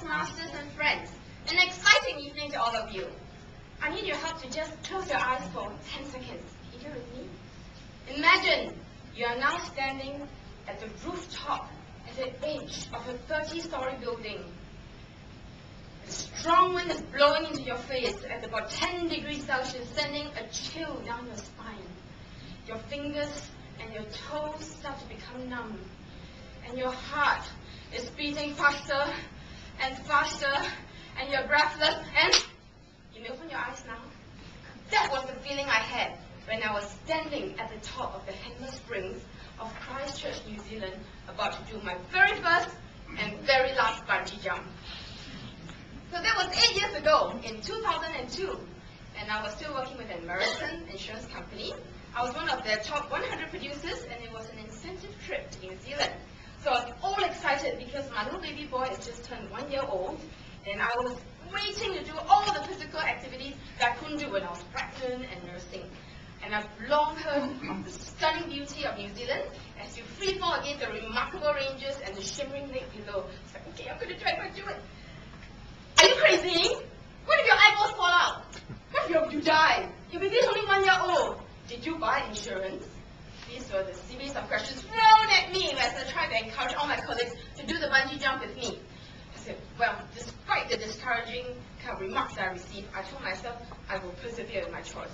Toastmasters and friends. An exciting evening to all of you. I need your help to just close your eyes for 10 seconds. Can you do it with me? Imagine you are now standing at the rooftop at the edge of a 30-story building. A strong wind is blowing into your face at about 10 degrees Celsius, sending a chill down your spine. Your fingers and your toes start to become numb, and your heart is beating faster and faster, and you're breathless, and you may open your eyes now. That was the feeling I had when I was standing at the top of the Handler Springs of Christchurch, New Zealand, about to do my very first and very last bungee jump. So that was 8 years ago, in 2002, and I was still working with an American insurance company. I was one of their top 100 producers, and it was an incentive trip to New Zealand. So I was all excited because my little baby boy has just turned 1 year old, and I was waiting to do all the physical activities that I couldn't do when I was pregnant and nursing. And I've long heard of the stunning beauty of New Zealand as you free fall against the remarkable ranges and the shimmering lake below. It's like, okay, I'm going to try to do it. Are you crazy? What if your eyeballs fall out? What if you die? Your baby's only 1 year old. Did you buy insurance? These were the series of questions thrown at me as I tried to encourage all my colleagues to do the bungee jump with me. I said, well, despite the discouraging kind of remarks I received, I told myself I will persevere in my choice.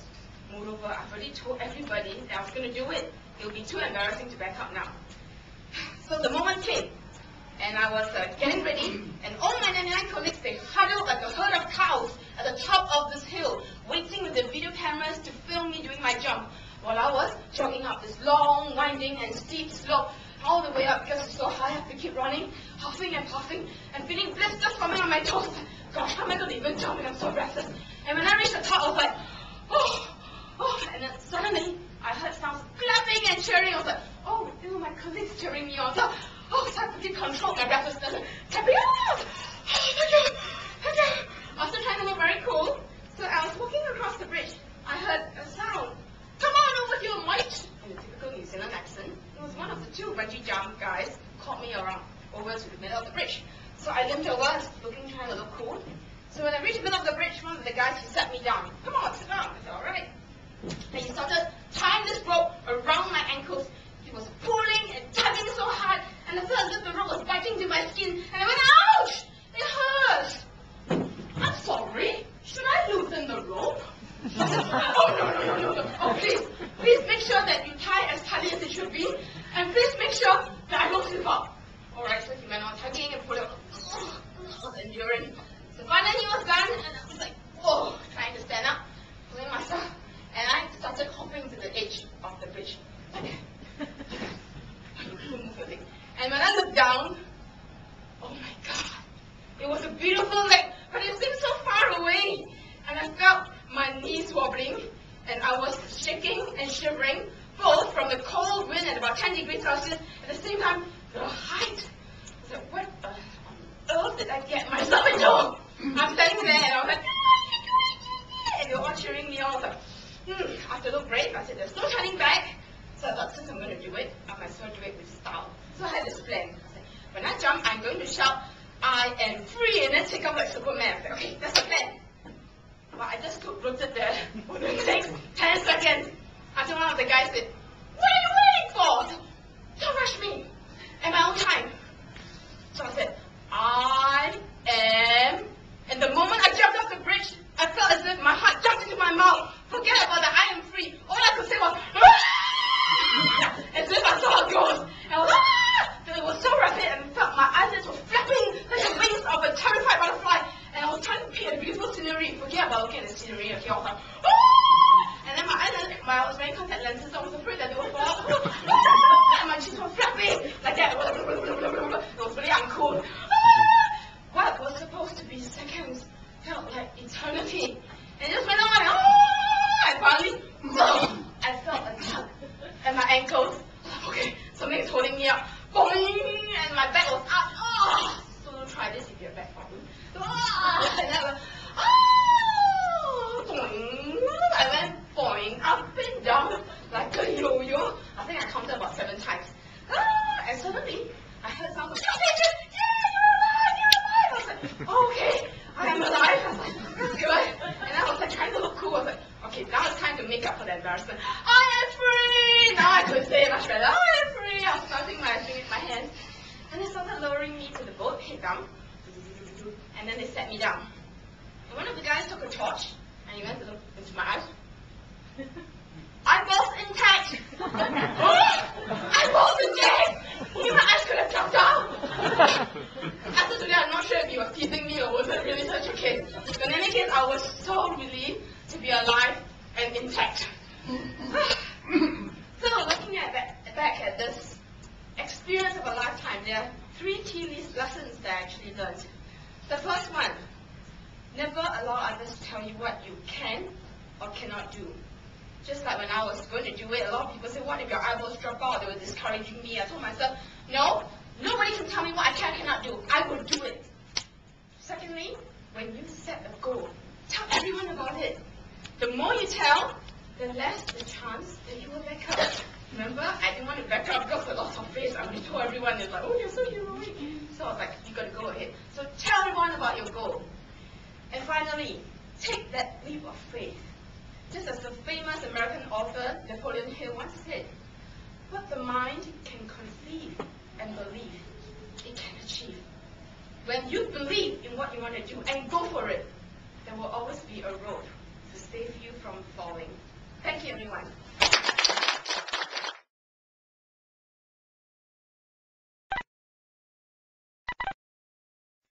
Moreover, I've already told everybody that I was going to do it. It would be too embarrassing to back up now. So the moment came, and I was getting ready, and all my 99 colleagues, they huddled like a herd of cows at the top of this hill, waiting with their video cameras to film me doing my jump, while I was jogging up this long, winding, and steep slope all the way up because it's so high. I have to keep running, huffing and puffing, and feeling blisters forming on my toes. Gosh, how am I going to even jump? I'm so breathless. And when I reached the top, I was like, oh, and then suddenly I heard sounds clapping and cheering. I was like, oh, my colleagues cheering me on. So I have to keep control my breathlessness. Clapping, oh, thank you. After trying to look very cool, so I was walking across the bridge. I heard a sound. Come on over here, mate! In a typical New Zealand accent. It was one of the two bungee jump guys called me around over to the middle of the bridge. So I limped over, trying to look cool. So when I reached the middle of the bridge, one of the guys, he sat me down. Come on, sit down. I said, all right. And he started tying this rope around my ankles. He was pulling and tugging so hard, and I felt as if the rope was biting into my skin. And I went, ouch! It hurts! I'm sorry. Should I loosen the rope? I said, oh, no. Oh, please make sure that you tie as tightly as it should be, and please make sure that I don't slip up. All right, so he went on tugging and pulling, enduring. So finally he was done, and I was like, whoa, trying to stand up, pulling myself, and I started hopping to the edge of the bridge. Okay. And when I looked down, oh my God, it was a beautiful lake, but it seemed so far away, and I felt my knees wobbling, and I was shaking and shivering, both from the cold wind at about 10 degrees Celsius, at the same time, the height. I said, what on earth did I get myself into? I'm standing there, and I was like, and they were all cheering me on. I was like, I have to look brave. I said, there's no turning back. So I thought, since I'm going to do it, I might as well do it with style. So I had this plan. I said, when I jump, I'm going to shout, I am free, and then take off like Superman. I said, okay, that's the plan. But I just rooted there for the next 10 seconds until one of the guys said, what are you waiting for? I said, don't rush me. At my own time. So I said, I am. And the moment I jumped off the bridge, I felt as if my heart jumped into my mouth. Forget about the I am free. All I could say was, ah! As if I saw a ghost. And I was, ah! It was so rapid, and I felt my eyelids were flapping like the wings of a terrified butterfly. And I was trying to paint a beautiful scenery. Forget about looking at the scenery. Okay, I was like, ah! And then my eyelids, I was wearing contact lenses, so I was afraid that they would fall out. And my cheeks were flapping like that. It was really uncool. What was supposed to be seconds felt like eternity. And it just went on and and finally, I felt a tug at my ankles. Okay, something's holding me up. Boing! And my back was up. So don't try this if you're back problem. And I went, boing! I went boing, up and down like a yo-yo. I think I counted about 7 times. And suddenly, I heard someone go, yeah, you're alive! I was like, up for the embarrassment. I am free! Now I could say it much better. I am free! I was counting my fingers in my hands. And they started lowering me to the boat, head down. And then they set me down. And one of the guys took a torch, and he went to look into my eyes. Eyeballs intact! Eyeballs intact! Only my eyes could have dropped out! After today, I'm not sure if he was teasing me or was it really such a case. But in any case, I was so relieved to be alive and intact. So looking back at this experience of a lifetime, there are 3 key lessons that I actually learned. The first one, never allow others to tell you what you can or cannot do. Just like when I was going to do it, a lot of people say, what if your eyeballs drop out? They were discouraging me. I told myself, no, nobody can tell me what I can and cannot do. I will do it. Secondly, when you set a goal, tell everyone about it. The more you tell, the less the chance that you will back up. Remember, I didn't want to back up because a lot of face. I already told everyone, it's like, oh, you're so heroic. So I was like, you got to go ahead. So tell everyone about your goal. And finally, take that leap of faith. Just as the famous American author Napoleon Hill once said, what the mind can conceive and believe, it can achieve. When you believe in what you want to do and go for it, there will always be a road to save you from falling. Thank you, everyone.